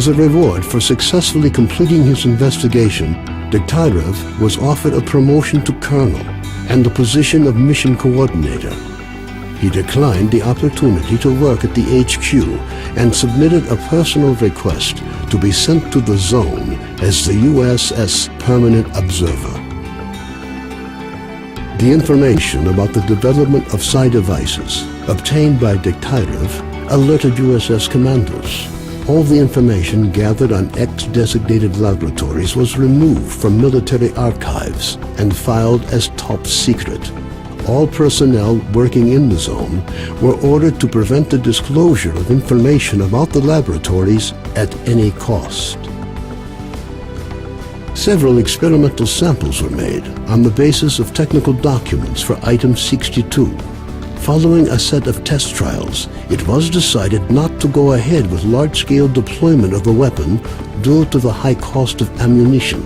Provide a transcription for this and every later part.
As a reward for successfully completing his investigation, Dektyrev was offered a promotion to colonel and the position of mission coordinator. He declined the opportunity to work at the HQ and submitted a personal request to be sent to the zone as the USS Permanent Observer. The information about the development of psi devices obtained by Dektyrev alerted USS commanders. All the information gathered on X-designated laboratories was removed from military archives and filed as top secret. All personnel working in the zone were ordered to prevent the disclosure of information about the laboratories at any cost. Several experimental samples were made on the basis of technical documents for Item 62. Following a set of test trials, it was decided not to go ahead with large-scale deployment of the weapon due to the high cost of ammunition.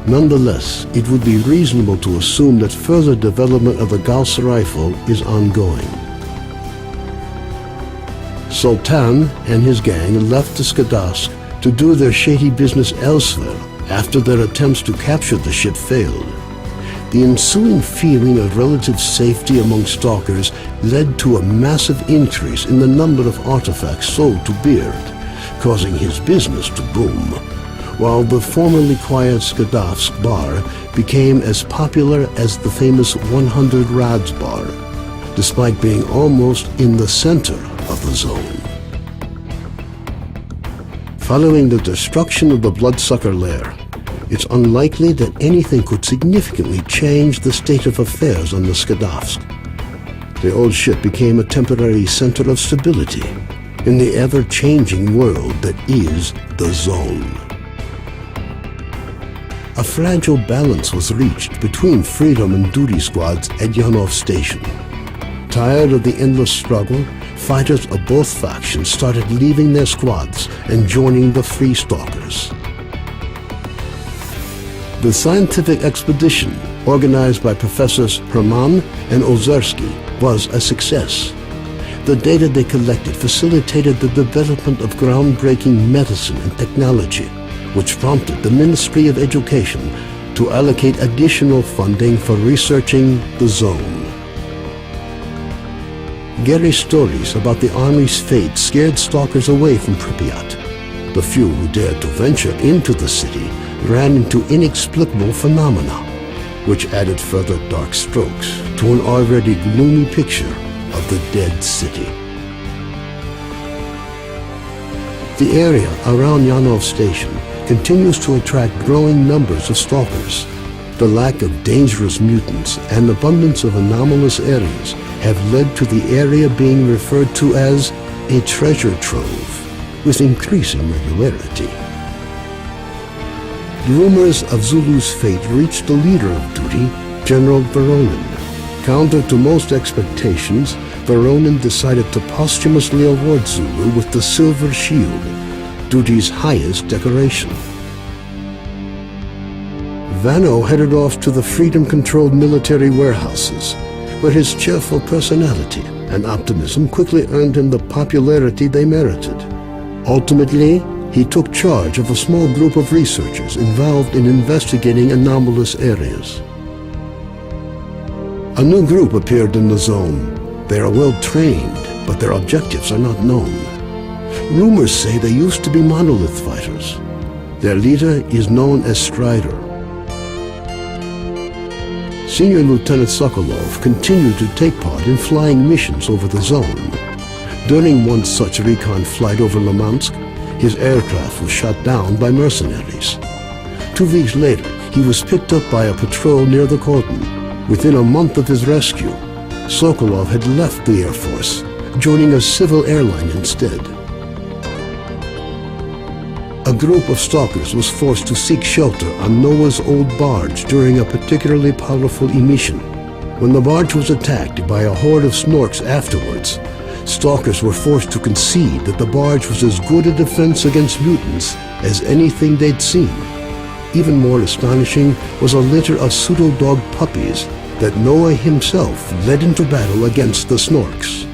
Nonetheless, it would be reasonable to assume that further development of the Gauss rifle is ongoing. Sultan and his gang left the Skalsk to do their shady business elsewhere after their attempts to capture the ship failed. The ensuing feeling of relative safety among stalkers led to a massive increase in the number of artifacts sold to Beard, causing his business to boom, while the formerly quiet Skadovsk bar became as popular as the famous 100 Rads bar, despite being almost in the center of the zone. Following the destruction of the Bloodsucker lair, it's unlikely that anything could significantly change the state of affairs on the Skadovsk. The old ship became a temporary center of stability in the ever-changing world that is the zone. A fragile balance was reached between freedom and duty squads at Yanov Station. Tired of the endless struggle, fighters of both factions started leaving their squads and joining the Free Stalkers. The scientific expedition, organized by Professors Herman and Ozersky, was a success. The data they collected facilitated the development of groundbreaking medicine and technology, which prompted the Ministry of Education to allocate additional funding for researching the zone. Gary's stories about the Army's fate scared stalkers away from Pripyat. The few who dared to venture into the city ran into inexplicable phenomena, which added further dark strokes to an already gloomy picture of the dead city. The area around Yanov Station continues to attract growing numbers of stalkers. The lack of dangerous mutants and abundance of anomalous areas have led to the area being referred to as a treasure trove, with increasing regularity. Rumors of Zulu's fate reached the leader of duty, General Voronin. Counter to most expectations, Voronin decided to posthumously award Zulu with the Silver Shield, duty's highest decoration. Vano headed off to the freedom-controlled military warehouses, where his cheerful personality and optimism quickly earned him the popularity they merited. Ultimately, he took charge of a small group of researchers involved in investigating anomalous areas. A new group appeared in the zone. They are well trained, but their objectives are not known. Rumors say they used to be monolith fighters. Their leader is known as Strider. Senior Lieutenant Sokolov continued to take part in flying missions over the zone. During one such recon flight over Limansk, his aircraft was shot down by mercenaries. 2 weeks later, he was picked up by a patrol near the cordon. Within a month of his rescue, Sokolov had left the Air Force, joining a civil airline instead. A group of stalkers was forced to seek shelter on Noah's old barge during a particularly powerful emission. When the barge was attacked by a horde of snorks afterwards, stalkers were forced to concede that the barge was as good a defense against mutants as anything they'd seen. Even more astonishing was a litter of pseudo-dog puppies that Noah himself led into battle against the snorks.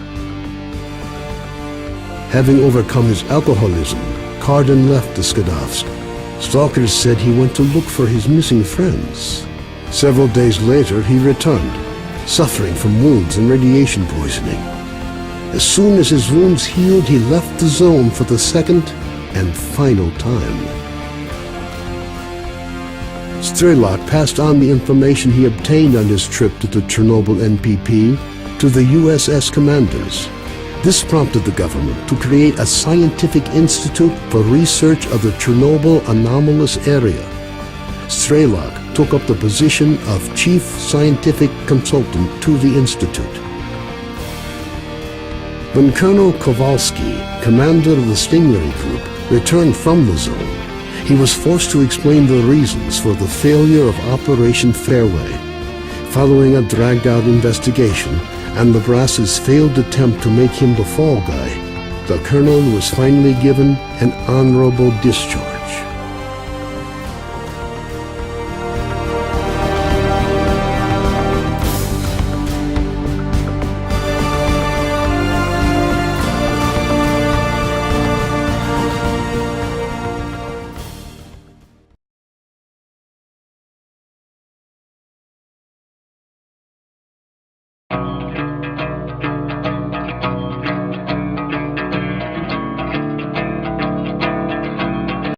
Having overcome his alcoholism, Cardan left the Skadovsk. Stalkers said he went to look for his missing friends. Several days later, he returned, suffering from wounds and radiation poisoning. As soon as his wounds healed, he left the zone for the second and final time. Strelok passed on the information he obtained on his trip to the Chernobyl NPP to the USS commanders. This prompted the government to create a scientific institute for research of the Chernobyl anomalous area. Strelok took up the position of chief scientific consultant to the institute. When Colonel Kovalsky, commander of the Stingray Group, returned from the zone, he was forced to explain the reasons for the failure of Operation Fairway. Following a dragged-out investigation and the brass's failed attempt to make him the fall guy, the colonel was finally given an honorable discharge.